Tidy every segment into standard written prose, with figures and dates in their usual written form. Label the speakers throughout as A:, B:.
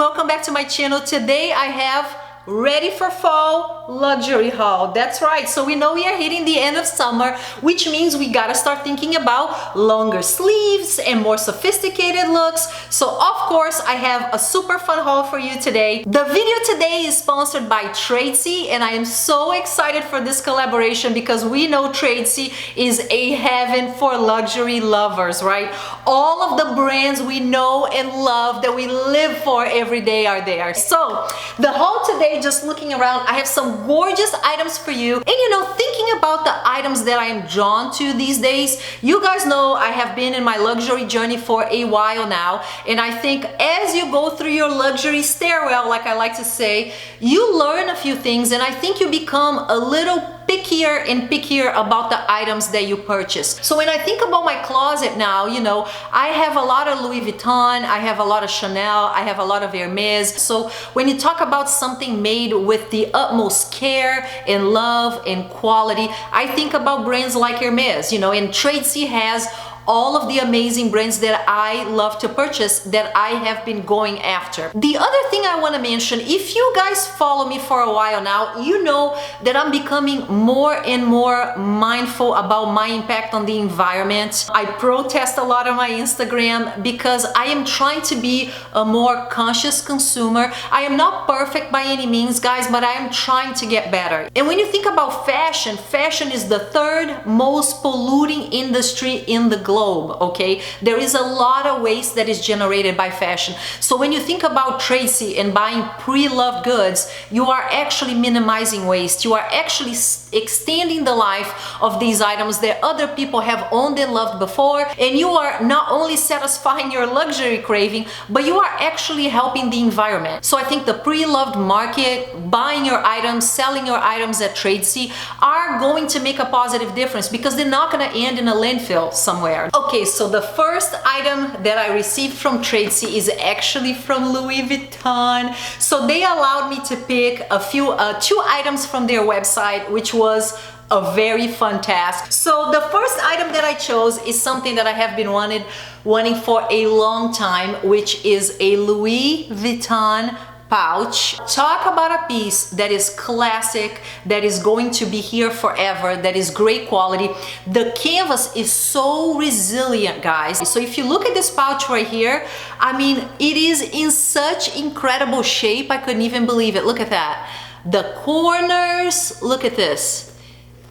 A: welcome back to my channel. Today I have ready for fall luxury haul. That's right, so we know we are hitting the end of summer, which means we gotta start thinking about longer sleeves and more sophisticated looks. So of course I have a super fun haul for you today. The video today is sponsored by Tradesy, and I am so excited for this collaboration because we know Tradesy is a heaven for luxury lovers, right? All of the brands we know and love that we live for every day are there. So the haul today, just looking around, I have some gorgeous items for you. And you know, thinking about the items that I am drawn to these days, you guys know I have been in my luxury journey for a while now, and I think as you go through your luxury stairwell, like I like to say, you learn a few things, and I think you become a little pickier and pickier about the items that you purchase. So when I think about my closet now, you know, I have a lot of Louis Vuitton, I have a lot of Chanel, I have a lot of Hermes. So when you talk about something made with the utmost care and love and quality, I think about brands like Hermes, you know, and Tradesy has all of the amazing brands that I love to purchase that I have been going after. The other thing I want to mention, if you guys follow me for a while now, you know that I'm becoming more and more mindful about my impact on the environment. I protest a lot on my Instagram because I am trying to be a more conscious consumer. I am not perfect by any means, guys, but I am trying to get better. And when you think about fashion, fashion is the third most polluting industry in the globe. Okay, there is a lot of waste that is generated by fashion. So when you think about Tradesy and buying pre-loved goods, you are actually minimizing waste. You are actually extending the life of these items that other people have owned and loved before, and you are not only satisfying your luxury craving, but you are actually helping the environment. So I think the pre-loved market, buying your items, selling your items at Tradesy are going to make a positive difference because they're not going to end in a landfill somewhere. Okay, so the first item that I received from Tradesy is actually from Louis Vuitton. So they allowed me to pick a few two items from their website, which was a very fun task. So the first item that I chose is something that I have been wanting for a long time, which is a Louis Vuitton pouch. Talk about a piece that is classic, that is going to be here forever, that is great quality. The canvas is so resilient, guys. So if you look at this pouch right here, I mean, it is in such incredible shape. I couldn't even believe it. Look at that. The corners, look at this.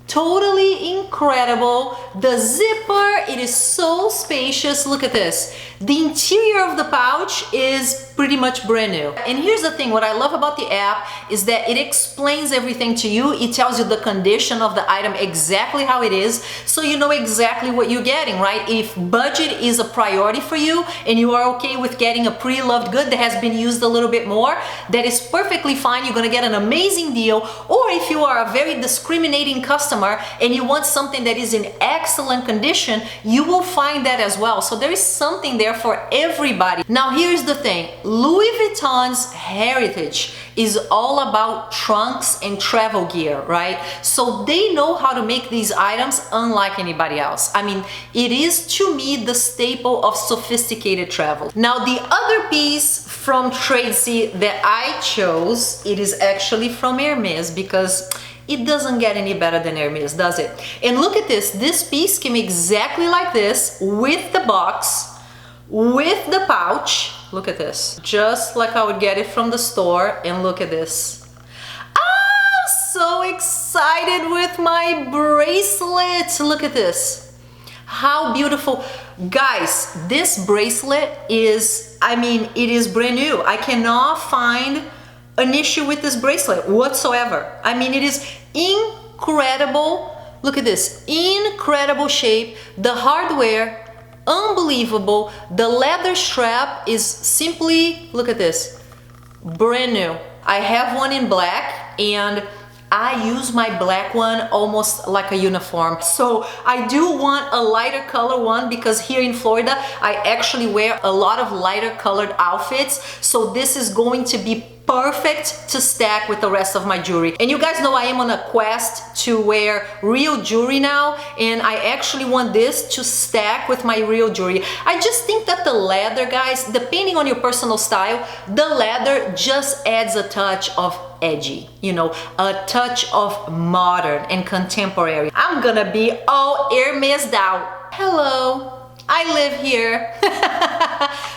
A: Totally incredible. The zipper, it is so spacious. Look at this. The interior of the pouch is pretty much brand new. And here's the thing, what I love about the app is that it explains everything to you. It tells you the condition of the item, exactly how it is, so you know exactly what you're getting, right? If budget is a priority for you and you are okay with getting a pre-loved good that has been used a little bit more, that is perfectly fine. You're gonna get an amazing deal. Or if you are a very discriminating customer and you want something that is in excellent condition, you will find that as well. So there is something there for everybody. Now here's the thing, Louis Vuitton's heritage is all about trunks and travel gear, right? So they know how to make these items unlike anybody else. I mean, it is to me the staple of sophisticated travel. Now the other piece from Tradesy that I chose, it is actually from Hermes because it doesn't get any better than Hermes, does it? And look at this. This piece came exactly like this, with the box, with the pouch. Look at this. Just like I would get it from the store. And look at this. I'm so excited with my bracelet. Look at this. How beautiful. Guys, this bracelet is, I mean, it is brand new. I cannot find an issue with this bracelet whatsoever. I mean, it is incredible. Look at this, incredible shape. The hardware, unbelievable. The leather strap is simply, look at this, brand new. I have one in black and I use my black one almost like a uniform. So I do want a lighter color one because here in Florida, I actually wear a lot of lighter colored outfits. So this is going to be perfect to stack with the rest of my jewelry. And you guys know I am on a quest to wear real jewelry now, and I actually want this to stack with my real jewelry. I just think that the leather, guys, depending on your personal style, the leather just adds a touch of edgy, you know, a touch of modern and contemporary. I'm gonna be all Hermes out. Hello, I live here.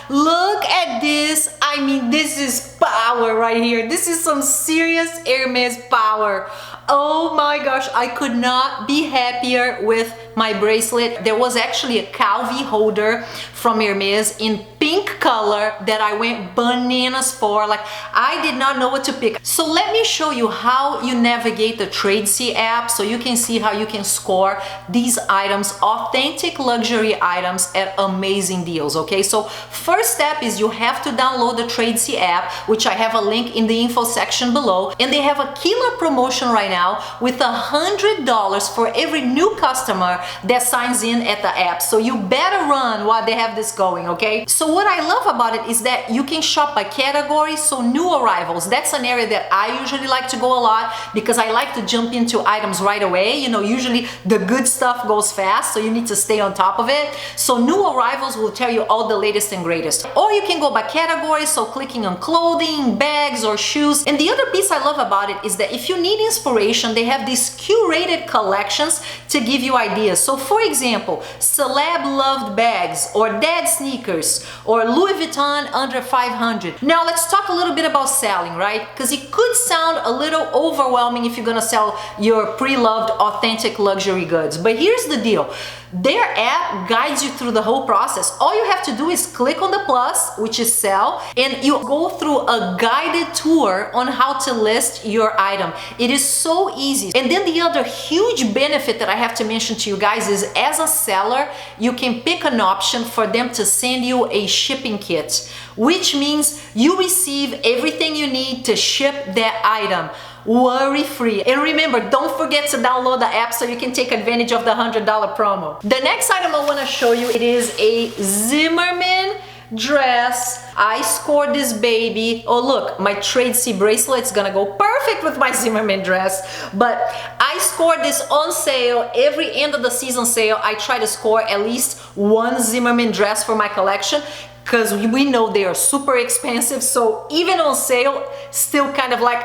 A: Look at this. I mean, this is power right here. This is some serious Hermes power. Oh my gosh, I could not be happier with my bracelet. There was actually a Calvi holder from Hermes in pink color that I went bananas for. Like, I did not know what to pick. So let me show you how you navigate the tradesy app so you can see how you can score these items, authentic luxury items at amazing deals, okay? So first step is you have to download the tradesy app, which I have a link in the info section below, and they have a killer promotion right now with $100 for every new customer that signs in at the app. So you better run while they have this going, okay? So what I love about it is that you can shop by category. So new arrivals, that's an area that I usually like to go a lot because I like to jump into items right away. You know, usually the good stuff goes fast, so you need to stay on top of it. So new arrivals will tell you all the latest and greatest. Or you can go by category, so clicking on clothing, bags, or shoes. And the other piece I love about it is that if you need inspiration, they have these curated collections to give you ideas. So for example, celeb loved bags, or dad sneakers, or Louis Vuitton under 500. Now let's talk a little bit about selling, right? Because it could sound a little overwhelming if you're gonna sell your pre-loved authentic luxury goods. But here's the deal. Their app guides you through the whole process. All you have to do is click on the plus, which is sell, and you go through a guided tour on how to list your item. It is so easy. And then the other huge benefit that I have to mention to you guys is, as a seller, you can pick an option for them to send you a shipping kit, which means you receive everything you need to ship that item worry-free. And remember, don't forget to download the app so you can take advantage of the $100 promo. The next item I want to show you, it is a Zimmermann dress. I scored this baby. Oh look, my tradesy bracelet's gonna go perfect with my Zimmermann dress. But I scored this on sale. Every end of the season sale, I try to score at least one Zimmermann dress for my collection, because we know they are super expensive. So even on sale, still kind of like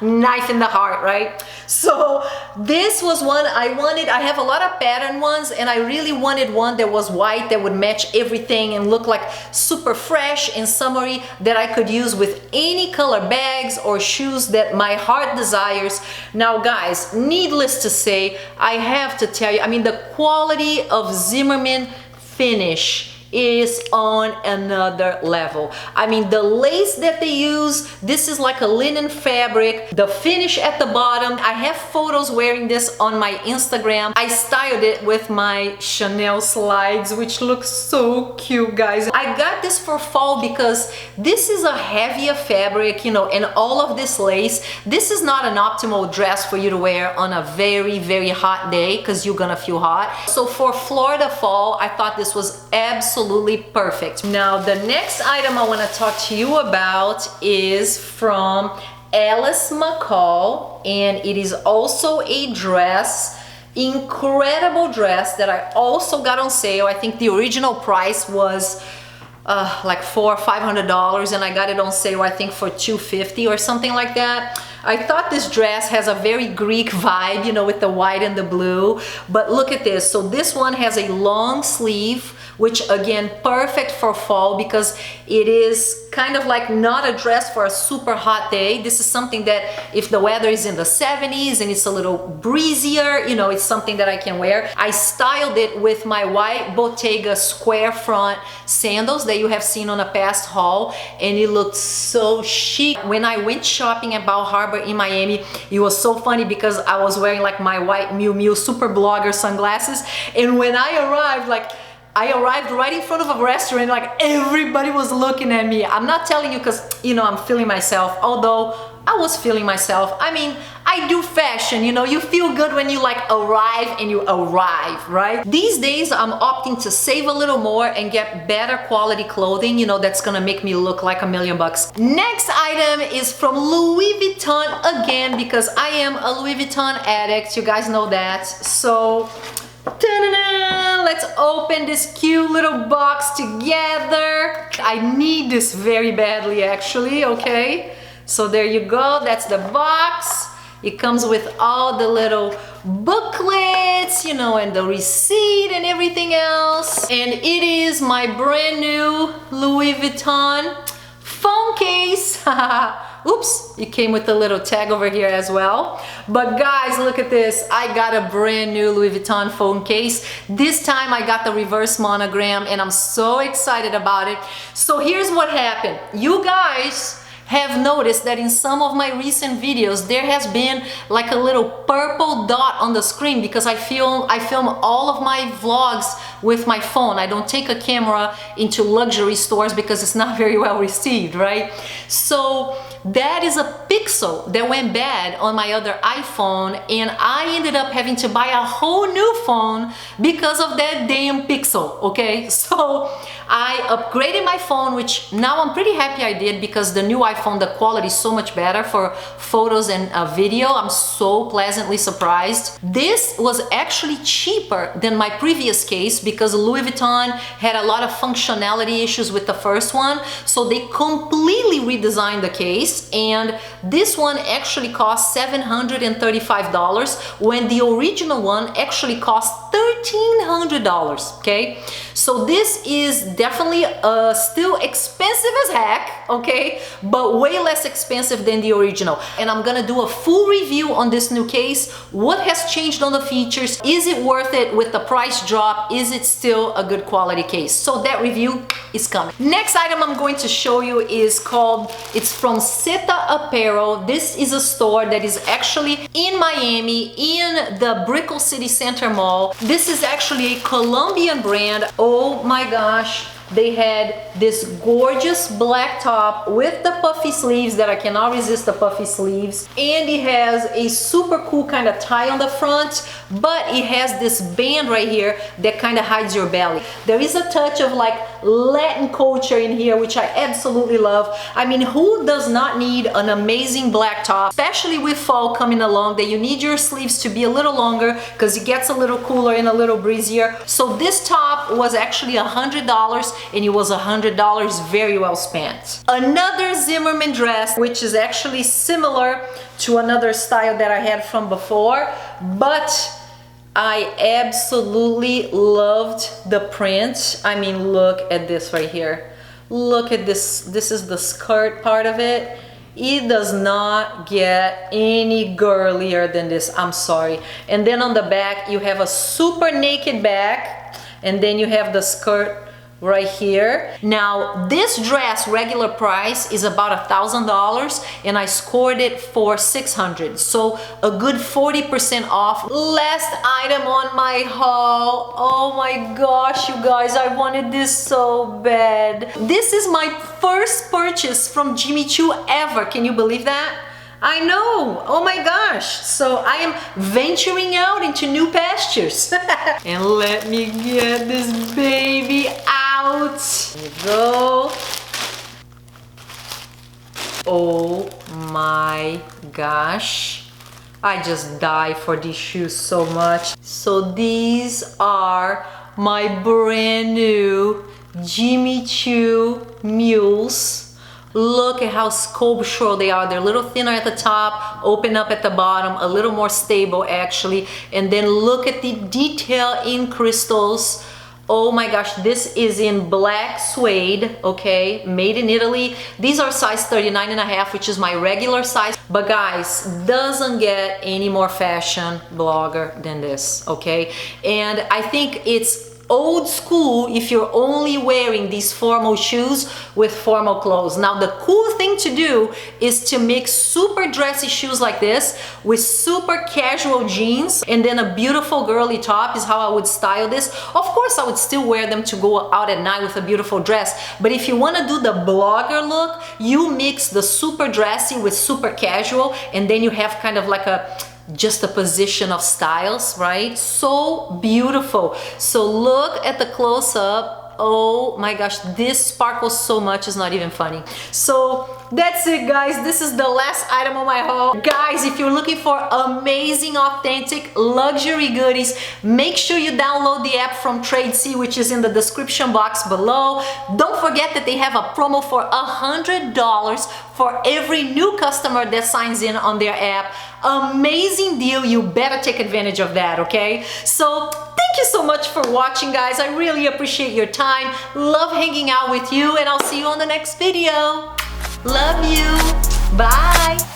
A: knife in the heart, right? So this was one I wanted. I have a lot of pattern ones, and I really wanted one that was white, that would match everything and look like super fresh and summery, that I could use with any color bags or shoes that my heart desires. Now guys, needless to say, I have to tell you, I mean, the quality of Zimmermann finish is on another level. I mean, the lace that they use, this is like a linen fabric. The finish at the bottom, I have photos wearing this on my Instagram. I styled it with my Chanel slides, which looks so cute, guys. I got this for fall because this is a heavier fabric, you know, and all of this lace. This is not an optimal dress for you to wear on a very, very hot day, because you're gonna feel hot. So for Florida fall, I thought this was absolutely perfect. Now the next item I want to talk to you about is from McCall, and it is also a dress, incredible dress that I also got on sale. I think the original price was like $400 or $500, and I got it on sale I think for $250 or something like that. I thought this dress has a very Greek vibe, you know, with the white and the blue. But look at this. So this one has a long sleeve, which again, perfect for fall, because it is kind of like not a dress for a super hot day. This is something that if the weather is in the 70s and it's a little breezier, you know, it's something that I can wear. I styled it with my white Bottega square front sandals that you have seen on a past haul, and it looked so chic. When I went shopping at Bal Harbour in Miami, it was so funny because I was wearing like my white Miu Miu super blogger sunglasses, and when I arrived, I arrived right in front of a restaurant, like everybody was looking at me. I'm not telling you because, you know, I'm feeling myself, although I was feeling myself. I mean, I I do fashion, you know, you feel good when you like arrive and you arrive, right? These days I'm opting to save a little more and get better quality clothing, you know, that's gonna make me look like $1,000,000. Next item is from Louis Vuitton again, because I am a Louis Vuitton addict, you guys know that. So ta-da-da! Let's open this cute little box together. I need this very badly actually, okay? So there you go, that's the box. It comes with all the little booklets, you know, and the receipt and everything else. And it is my brand new Louis Vuitton phone case. Oops, it came with a little tag over here as well. But guys, look at this. I got a brand new Louis Vuitton phone case. This time I got the reverse monogram and I'm so excited about it. So here's what happened. You guys have noticed that in some of my recent videos there has been like a little purple dot on the screen because I film all of my vlogs with my phone. I don't take a camera into luxury stores because it's not very well received, right? So that is a pixel that went bad on my other iPhone, and I ended up having to buy a whole new phone because of that damn pixel, okay? So I upgraded my phone, which now I'm pretty happy I did, because the new iPhone, the quality is so much better for photos and video. I'm so pleasantly surprised. This was actually cheaper than my previous case because Louis Vuitton had a lot of functionality issues with the first one, so they completely redesigned the case. And this one actually cost $735 when the original one actually cost $1,300, okay? So this is definitely still expensive as heck, okay? But way less expensive than the original. And I'm gonna do a full review on this new case. What has changed on the features? Is it worth it with the price drop? Is it still a good quality case? So that review is coming. Next item I'm going to show you is it's from Apparel. This is a store that is actually in Miami, in the Brickell City Center Mall. This is actually a Colombian brand. Oh my gosh, they had this gorgeous black top with the puffy sleeves that I cannot resist the puffy sleeves, and it has a super cool kind of tie on the front, but it has this band right here that kind of hides your belly. There is a touch of like Latin culture in here, which I absolutely love. I mean, who does not need an amazing black top, especially with fall coming along, that you need your sleeves to be a little longer because it gets a little cooler and a little breezier. So this top was actually $100, and it was $100 very well spent. Another Zimmermann dress, which is actually similar to another style that I had from before, but I absolutely loved the print. I mean, look at this right here. Look at this. This is the skirt part of it. It does not get any girlier than this. I'm sorry. And then on the back, you have a super naked back, and then you have the skirt right here. Now this dress regular price is about $1,000 and I scored it for $600, so a good 40% off. Last item on my haul. Oh my gosh, you guys, I wanted this so bad. This is my first purchase from Jimmy Choo ever. Can you believe that? I know, oh my gosh. So I am venturing out into new pastures. And let me get this baby out. Here we go. Oh my gosh. I just die for these shoes so much. So these are my brand new Jimmy Choo mules. Look at how sculptural they are. They're a little thinner at the top, open up at the bottom, a little more stable actually. And then look at the detail in crystals. Oh my gosh, this is in black suede, okay, made in Italy. These are size 39.5, which is my regular size. But guys, doesn't get any more fashion blogger than this, okay? And I think it's old school if you're only wearing these formal shoes with formal clothes. Now the cool thing to do is to mix super dressy shoes like this with super casual jeans, and then a beautiful girly top is how I would style this. Of course I would still wear them to go out at night with a beautiful dress, but if you want to do the blogger look, you mix the super dressy with super casual, and then you have kind of like a juxtaposition of styles, right? So beautiful. So look at the close-up. Oh my gosh, this sparkles so much, it's not even funny. So that's it, guys. This is the last item on my haul. Guys, if you're looking for amazing, authentic luxury goodies, make sure you download the app from Tradesy, which is in the description box below. Don't forget that they have a promo for $100 for every new customer that signs in on their app. Amazing deal. You better take advantage of that, okay? So thank you so much for watching, guys. I really appreciate your time. Love hanging out with you, and I'll see you on the next video. Love you. Bye.